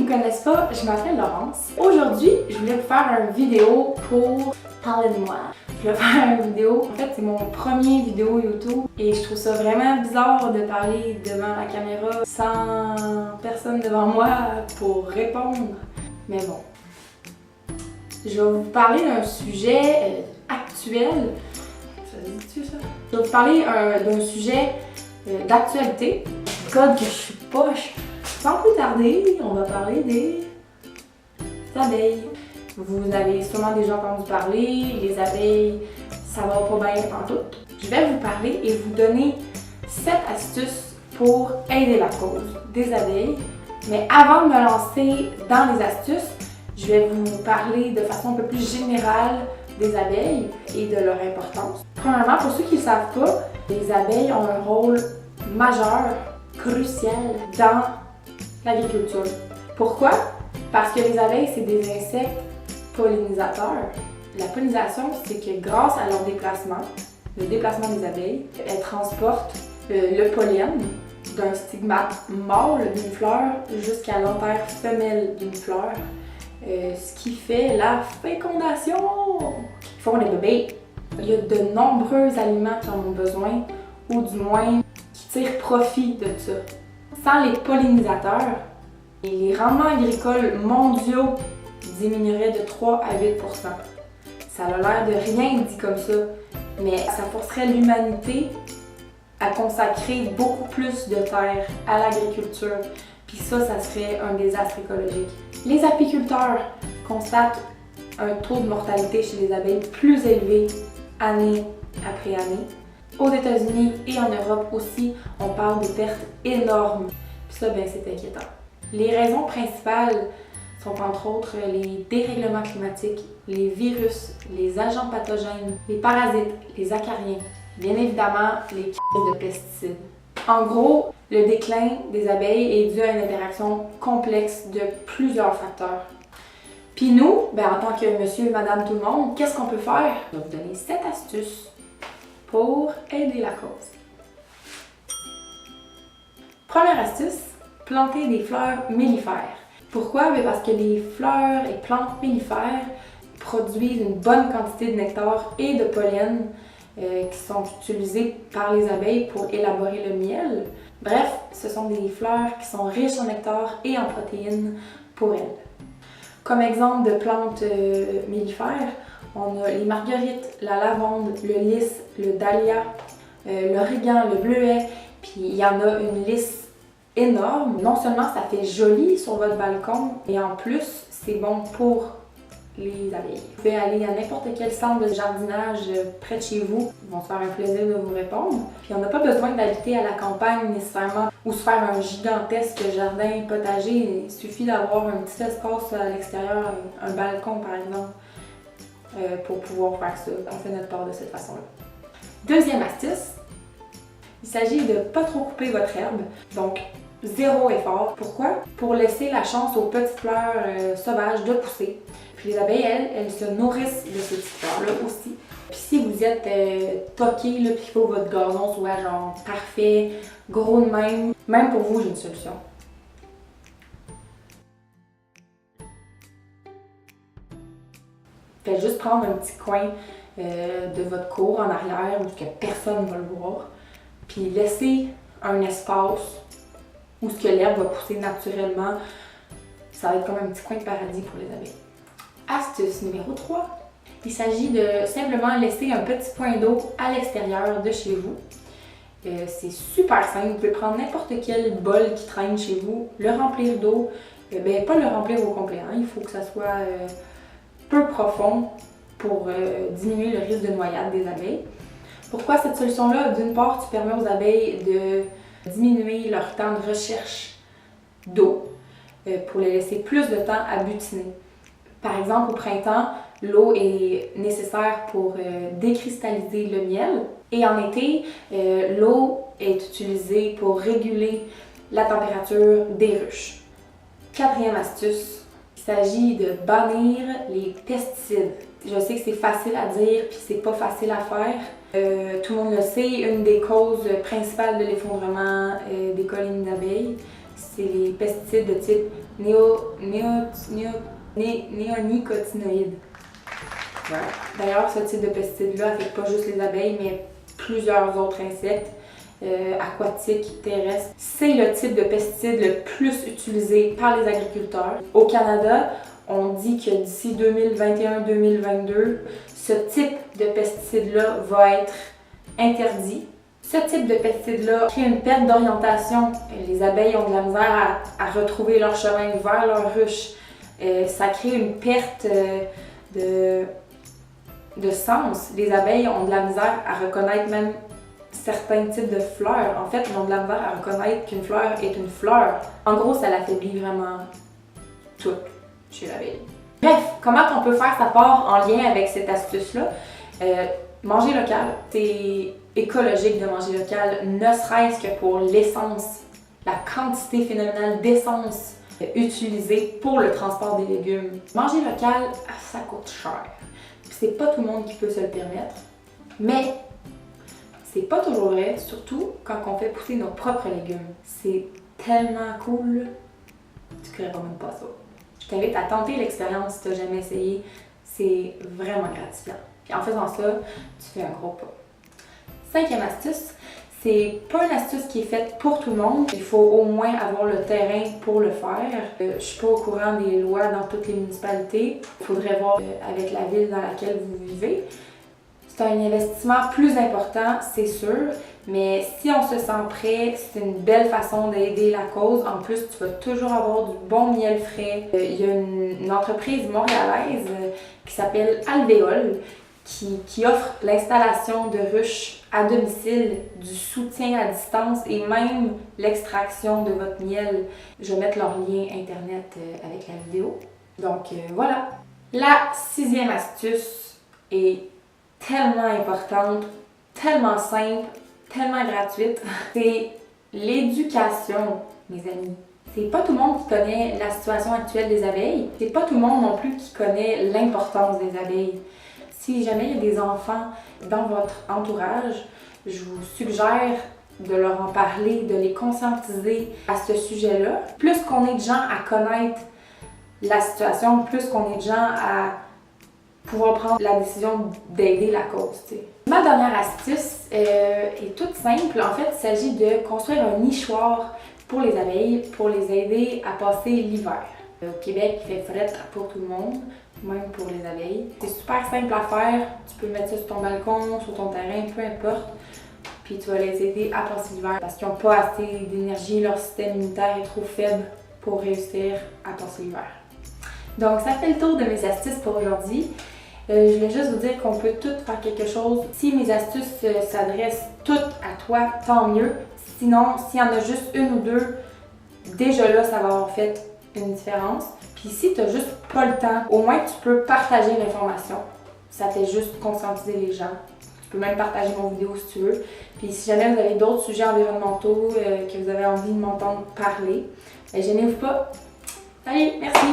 me connaissent pas, je m'appelle Laurence. Aujourd'hui, je voulais vous faire une vidéo pour parler de moi. Je vais faire une vidéo, en fait c'est mon premier vidéo YouTube et je trouve ça vraiment bizarre de parler devant la caméra sans personne devant moi pour répondre. Mais bon, je vais vous parler d'un sujet actuel. Ça se dit-tu ça? Je vais vous parler d'un sujet d'actualité. Code que je suis poche. Sans plus tarder, on va parler des abeilles. Vous avez sûrement déjà entendu parler, les abeilles, ça va pas bien pantoute. Je vais vous parler et vous donner 7 astuces pour aider la cause des abeilles. Mais avant de me lancer dans les astuces, je vais vous parler de façon un peu plus générale des abeilles et de leur importance. Premièrement, pour ceux qui ne le savent pas, les abeilles ont un rôle majeur, crucial dans l'agriculture. Pourquoi? Parce que les abeilles, c'est des insectes pollinisateurs. La pollinisation, c'est que grâce à leur déplacement, le déplacement des abeilles, elles transportent le pollen d'un stigmate mâle d'une fleur jusqu'à l'antère femelle d'une fleur, ce qui fait la fécondation, qui font les bébés. Il y a de nombreux aliments qui en ont besoin, ou du moins qui tirent profit de ça. Sans les pollinisateurs, les rendements agricoles mondiaux diminueraient de 3 à 8 %. Ça a l'air de rien dit comme ça, mais ça forcerait l'humanité à consacrer beaucoup plus de terre à l'agriculture. Puis ça serait un désastre écologique. Les apiculteurs constatent un taux de mortalité chez les abeilles plus élevé année après année. Aux États-Unis et en Europe aussi, on parle de pertes énormes. Puis ça, c'est inquiétant. Les raisons principales sont entre autres les dérèglements climatiques, les virus, les agents pathogènes, les parasites, les acariens, bien évidemment les crises de pesticides. En gros, le déclin des abeilles est dû à une interaction complexe de plusieurs facteurs. Puis nous, en tant que monsieur, madame, tout le monde, qu'est-ce qu'on peut faire? Je vais vous donner 7 astuces pour aider la cause. Première astuce, planter des fleurs mellifères. Pourquoi? Parce que les fleurs et plantes mellifères produisent une bonne quantité de nectar et de pollen qui sont utilisés par les abeilles pour élaborer le miel. Bref, ce sont des fleurs qui sont riches en nectar et en protéines pour elles. Comme exemple de plantes mellifères, on a les marguerites, la lavande, le lys, le dahlia, l'origan, le bleuet, puis il y en a une liste énorme. Non seulement ça fait joli sur votre balcon, mais en plus c'est bon pour les abeilles. Vous pouvez aller à n'importe quel centre de jardinage près de chez vous, ils vont se faire un plaisir de vous répondre. Puis on n'a pas besoin d'habiter à la campagne nécessairement ou se faire un gigantesque jardin potager, il suffit d'avoir un petit espace à l'extérieur, un balcon par exemple, pour pouvoir faire ça. On fait notre part de cette façon-là. Deuxième astuce, il s'agit de ne pas trop couper votre herbe, donc zéro effort. Pourquoi? Pour laisser la chance aux petites fleurs sauvages de pousser. Puis les abeilles, elles se nourrissent de ces petites fleurs-là aussi. Puis si vous êtes toqué, puis il faut que votre gazon soit genre parfait, gros de même pour vous, j'ai une solution. Faites juste prendre un petit coin de votre cour en arrière où que personne ne va le voir. Puis laissez un espace où ce que l'herbe va pousser naturellement. Ça va être comme un petit coin de paradis pour les abeilles. Astuce numéro 3. Il s'agit de simplement laisser un petit point d'eau à l'extérieur de chez vous. C'est super simple. Vous pouvez prendre n'importe quel bol qui traîne chez vous, le remplir d'eau. Pas le remplir au complet, hein. Il faut que ça soit peu profond pour diminuer le risque de noyade des abeilles. Pourquoi cette solution-là? D'une part, tu permets aux abeilles de diminuer leur temps de recherche d'eau pour les laisser plus de temps à butiner. Par exemple, au printemps, l'eau est nécessaire pour décristalliser le miel et en été, l'eau est utilisée pour réguler la température des ruches. Quatrième astuce, il s'agit de bannir les pesticides. Je sais que c'est facile à dire puis c'est pas facile à faire. Tout le monde le sait, une des causes principales de l'effondrement des colonies d'abeilles, c'est les pesticides de type néonicotinoïdes. Voilà. D'ailleurs, ce type de pesticide-là n'affecte pas juste les abeilles, mais plusieurs autres insectes aquatiques, terrestres. C'est le type de pesticide le plus utilisé par les agriculteurs. Au Canada, on dit que d'ici 2021-2022, ce type de pesticide-là va être interdit. Ce type de pesticide-là crée une perte d'orientation. Les abeilles ont de la misère à retrouver leur chemin vers leur ruche. Ça crée une perte de sens. Les abeilles ont de la misère à reconnaître même certains types de fleurs. En fait, ils ont de la misère à reconnaître qu'une fleur est une fleur. En gros, ça l'affaiblit vraiment tout chez l'abeille. Bref, comment on peut faire sa part en lien avec cette astuce-là? Manger local, c'est écologique de manger local, ne serait-ce que pour l'essence, la quantité phénoménale d'essence utilisée pour le transport des légumes. Manger local, ça coûte cher. C'est pas tout le monde qui peut se le permettre, mais c'est pas toujours vrai, surtout quand on fait pousser nos propres légumes. C'est tellement cool, tu créeras même pas ça. Je t'invite à tenter l'expérience si tu n'as jamais essayé, c'est vraiment gratifiant. Puis en faisant ça, tu fais un gros pas. 5e astuce, c'est pas une astuce qui est faite pour tout le monde. Il faut au moins avoir le terrain pour le faire. Je suis pas au courant des lois dans toutes les municipalités. Il faudrait voir avec la ville dans laquelle vous vivez. C'est un investissement plus important, c'est sûr, mais si on se sent prêt, c'est une belle façon d'aider la cause. En plus, tu vas toujours avoir du bon miel frais. Il y a une entreprise montréalaise qui s'appelle Alvéole qui offre l'installation de ruches à domicile, du soutien à distance et même l'extraction de votre miel. Je vais mettre leur lien internet avec la vidéo. Donc voilà. La 6e astuce est tellement importante, tellement simple, tellement gratuite. C'est l'éducation, mes amis. C'est pas tout le monde qui connaît la situation actuelle des abeilles. C'est pas tout le monde non plus qui connaît l'importance des abeilles. Si jamais il y a des enfants dans votre entourage, je vous suggère de leur en parler, de les conscientiser à ce sujet-là. Plus qu'on est de gens à connaître la situation, plus qu'on est de gens à pouvoir prendre la décision d'aider la cause. T'sais. Ma dernière astuce est toute simple. En fait, il s'agit de construire un nichoir pour les abeilles, pour les aider à passer l'hiver. Au Québec, il fait fret pour tout le monde, même pour les abeilles. C'est super simple à faire. Tu peux mettre ça sur ton balcon, sur ton terrain, peu importe. Puis tu vas les aider à passer l'hiver parce qu'ils n'ont pas assez d'énergie, leur système immunitaire est trop faible pour réussir à passer l'hiver. Donc, ça fait le tour de mes astuces pour aujourd'hui. Je voulais juste vous dire qu'on peut toutes faire quelque chose. Si mes astuces s'adressent toutes à toi, tant mieux. Sinon, s'il y en a juste une ou deux, déjà là, ça va avoir fait une différence. Puis si tu n'as juste pas le temps, au moins tu peux partager l'information. Ça fait juste conscientiser les gens. Tu peux même partager mon vidéo si tu veux. Puis si jamais vous avez d'autres sujets environnementaux que vous avez envie de m'entendre parler, gênez-vous pas. Salut, merci!